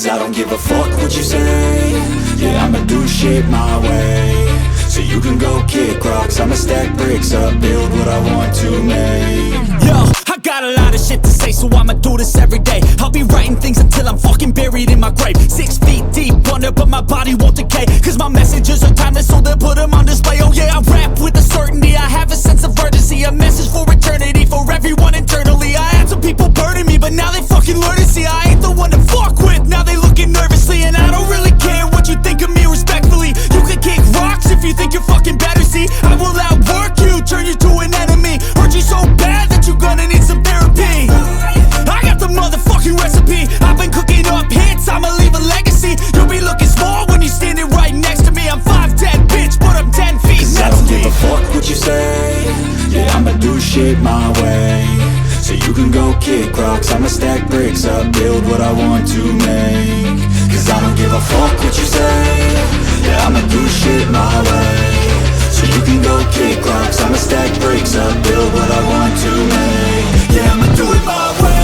Cause I don't give a fuck what you say. Yeah, I'ma do shit my way. So you can go kick rocks, I'ma stack bricks up, build what I want to make. Yo, I got a lot of shit to say, so I'ma do this every day. I'll be writing things until I'm fucking buried in my grave. 6 feet deep under, but my body won't decay. Cause my messages are timeless, so they'll put them on display. Oh yeah, I rap with a certainty, I have a sense of urgency. A message for eternity, for everyone internally. I had some people burning me, but now they fucking learn to see I ain't the one to fuck with, now they looking nervously. And I don't really care what you think of me, respectfully. You can kick rocks if you think you're fucking better, see. I will outwork you, turn you to an enemy. Hurt you so bad that you're gonna need some therapy. I got the motherfucking recipe. I've been cooking up hits, I'ma leave a legacy. You'll be looking small when you're standing right next to me. I'm 5'10", bitch, but I'm 10 feet. Cause I don't give a fuck what you say. Yeah, I'ma do shit my way. So you can go kick rocks, I'ma stack bricks up, build what I want to make. Cause I don't give a fuck what you say. Yeah, I'ma do shit my way. So you can go kick rocks, I'ma stack bricks up, build what I want to make. Yeah, I'ma do it my way.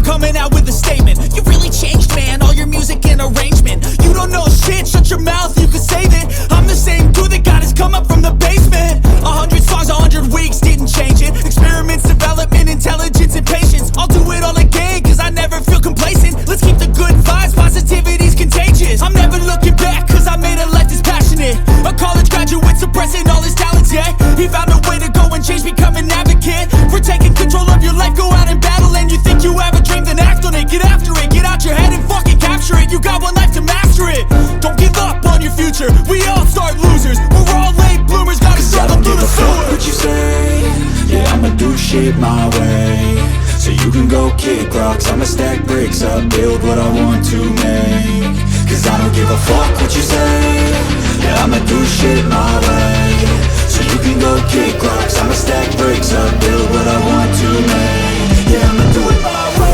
Coming out with a statement. You really changed, man, all your music and arrangement. You don't know shit, shut your mouth, you can save it. I'm the same dude that got his come up from the basement. 100 songs, 100 weeks, didn't change it. Experiments, development, intelligence, and patience. I'll do it all again, cause I never feel complacent. Let's keep the good vibes, positivity's contagious. I'm never looking back, cause I made a life that's passionate. A college graduate suppressing all his talents, yeah. He found a way to go and change, become an advocate. For taking control of your life, go out and battle. And you think you have a dream, then act on it. Get after it, get out your head and fucking capture it. You got one life to master it. Don't give up on your future, we all start losers. We're all late bloomers, gotta struggle through the sewer. What you say? Yeah, I'ma do shit my way. So you can go kick rocks, I'ma stack bricks up, build what I want to make. Cause I don't give a fuck what you say. Yeah, I'ma do shit my way. So you can go kick rocks, I'ma stack bricks up, build what I want to make. Yeah, I'ma do it my way.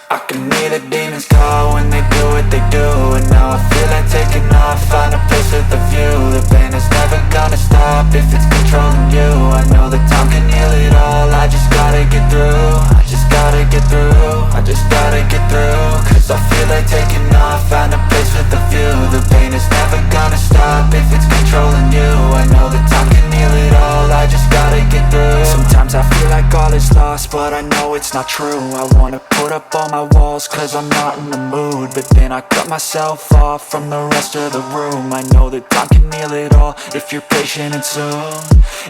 I can hear the demons call when they do what they do. And now I feel like taking off, find a place with a view. The pain is never gonna stop if it's controlling you. I know that time can heal it all, I just gotta get through. I just gotta get through, I just gotta get through. Cause I feel like taking off, find a place with a view. The pain is never gonna stop if it's controlling you. I know that time can heal it all, I just gotta get through. Sometimes I feel like all is lost, but I know it's not true. I wanna put up all my walls cause I'm not in the mood. But then I cut myself off from the rest of the room. I know that time can heal it all if you're patient and soon.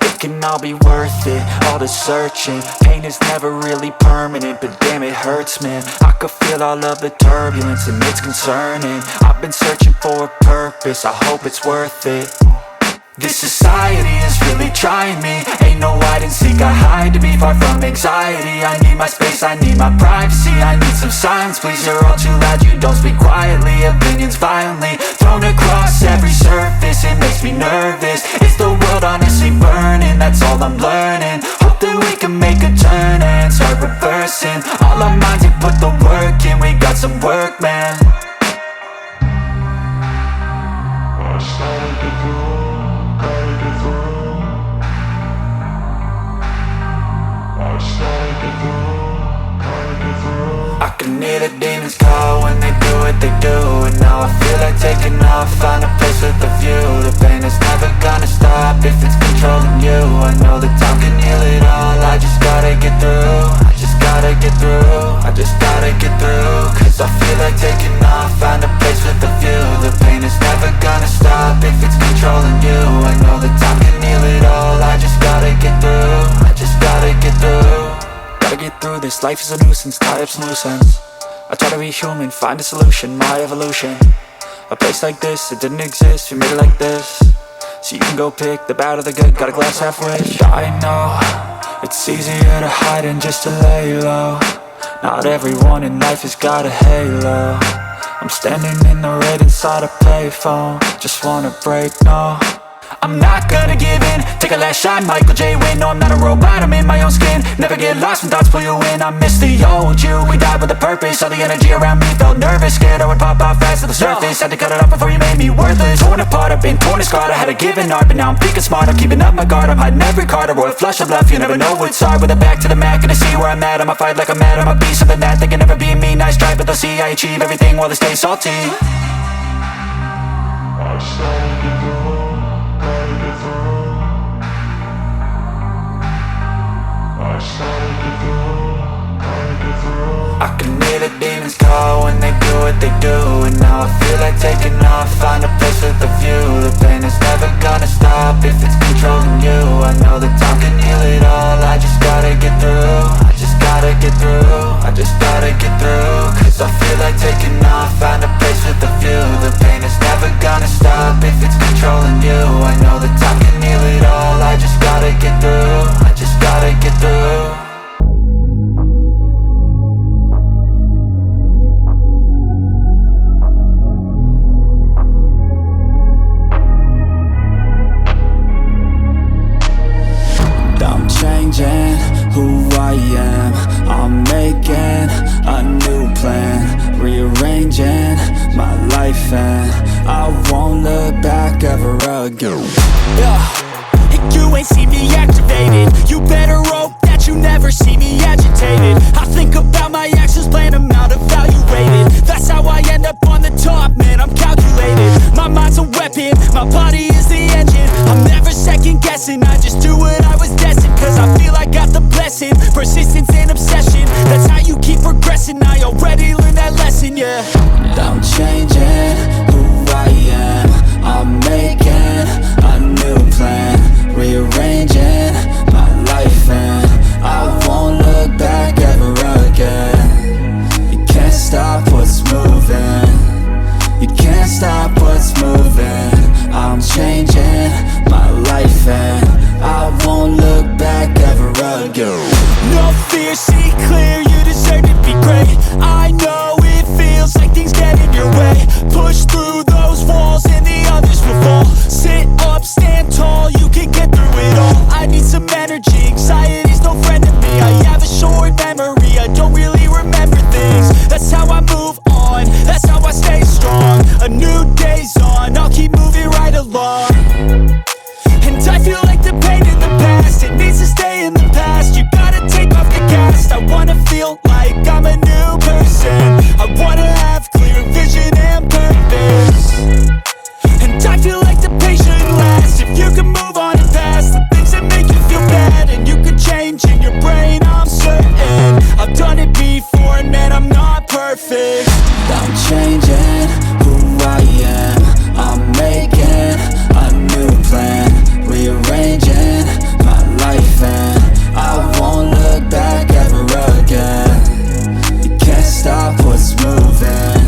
It can all be worth it, all the searching. Pain is never really permanent, but damn it hurts, man. I could feel all of the turbulence and it's concerning. I've been searching for a purpose, I hope it's worth it. This society is really trying me. Ain't no hide and seek, I hide to be far from anxiety. I need my space, I need my privacy. I need some silence, please, you're all too loud. You don't speak quietly, opinions violently thrown across every surface. It makes me nervous, is the world honestly burning? That's all I'm learning. Hope that we can make a turn and start reversing all our minds and put the work in. We got some work, man. I started to grow. I can hear the demons call when they do what they do. And now I feel like taking off, find a place with a view. The pain is never gonna stop if it's controlling you. I know that time can heal it all, I just gotta get through. I just This life is a nuisance, tie up some loose ends. I try to be human, find a solution, my evolution. A place like this, it didn't exist, we made it like this. So you can go pick the bad or the good, got a glass half rich. I know, it's easier to hide than just to lay low. Not everyone in life has got a halo. I'm standing in the red inside a payphone. Just wanna break, no, I'm not gonna give in. Take a last shot, Michael J. Win. No, I'm not a robot, I'm in my own skin. Never get lost when thoughts pull you in. I miss the old you, we died with a purpose. All the energy around me felt nervous, scared I would pop out fast to the surface. Had to cut it off before you made me worthless. Torn apart, I've been torn and scarred. I had a given art, but now I'm thinking smart. I'm keeping up my guard, I'm hiding every card. A royal flush of love, you never know what's hard. With a back to the mat, gonna see where I'm at. I'ma fight like I'm mad, I'ma be something that they can never be me. Nice try, but they'll see I achieve everything while they stay salty. I started to go. I can hear the demons call when they do what they do. And now I feel like taking off, find a place with a view. The pain is never gonna stop if it's controlling you. I know that time can heal it all, I just gotta get through. I just gotta get through, I just gotta get through. Cause I feel like taking off, find a place with a view. The pain is never gonna stop if it's controlling you. I know that time can heal it all, I just gotta get through. I just gotta get through. Who I am, I'm making a new plan, rearranging my life, and I won't look back ever again. And you ain't see me activated. You better hope that you never see me agitated. I think about my actions, plan them out, evaluated. That's how I end up on the top, man, I'm calculated. My mind's a weapon, my body is the engine. I'm never second guessing, I just do what I was destined. Cause I feel I got the blessing, persistence and obsession. That's how you keep progressing, I already learned that lesson, yeah. I'm changing who I am, I'm making a new plan, rearranging my life, and I won't look back ever again. You can't stop what's moving, you can't stop what's moving. I'm changing my life, and I won't look back ever again. No fear, see clear, you deserve to be great. I know it feels like things get in your way. Push through those walls and the others will fall. Sit up, stand tall, you can get through it all. I need some energy, anxiety's no friend to me. I have a short memory, I don't really remember things. That's how I move on, that's how I stay strong. A new day's on, I'll keep moving right along. And I feel like the pain in the past, it needs to stay in the past. You gotta take off the cast. I wanna feel like I'm a new person. I wanna have clear vision and purpose. And I feel like the pain shouldn't last. If you can move on and past the things that make you feel bad, and you can change in your brain, I'm certain. I've done it before and man, I'm not perfect. I'm changing who I am, I'm making a new plan, rearranging my life, and I won't look back ever again. You can't stop what's moving,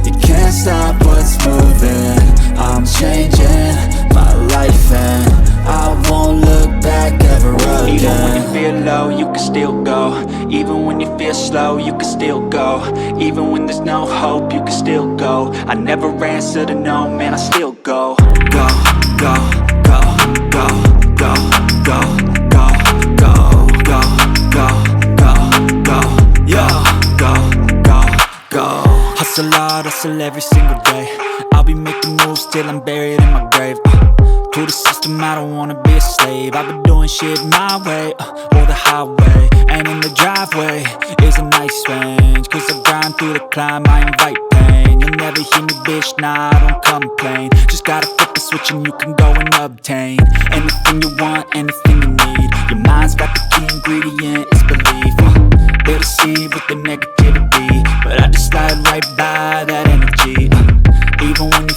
you can't stop what's moving. I'm changing my life, and I won't look back ever again. Even when you feel low, you can still go. Even when you feel slow, you can still go. Even when there's no hope, you can still go. I never answer to no, man, I still go. Go, go, go, go, go, go, go, go, go, go, go, go, yeah, go, go, go. Hustle hard, hustle every single day. I'll be making moves till I'm buried in my grave. To the system, I don't wanna be a slave. I've been doing shit my way, or the highway. And in the driveway is a nice range. Cause I grind through the climb, I invite pain. You'll never hear me, bitch, nah, I don't complain. Just gotta flip the switch and you can go and obtain anything you want, anything you need. Your mind's got the key ingredient, it's belief. They'll deceive with the negativity, but I just slide right by that energy. Even when you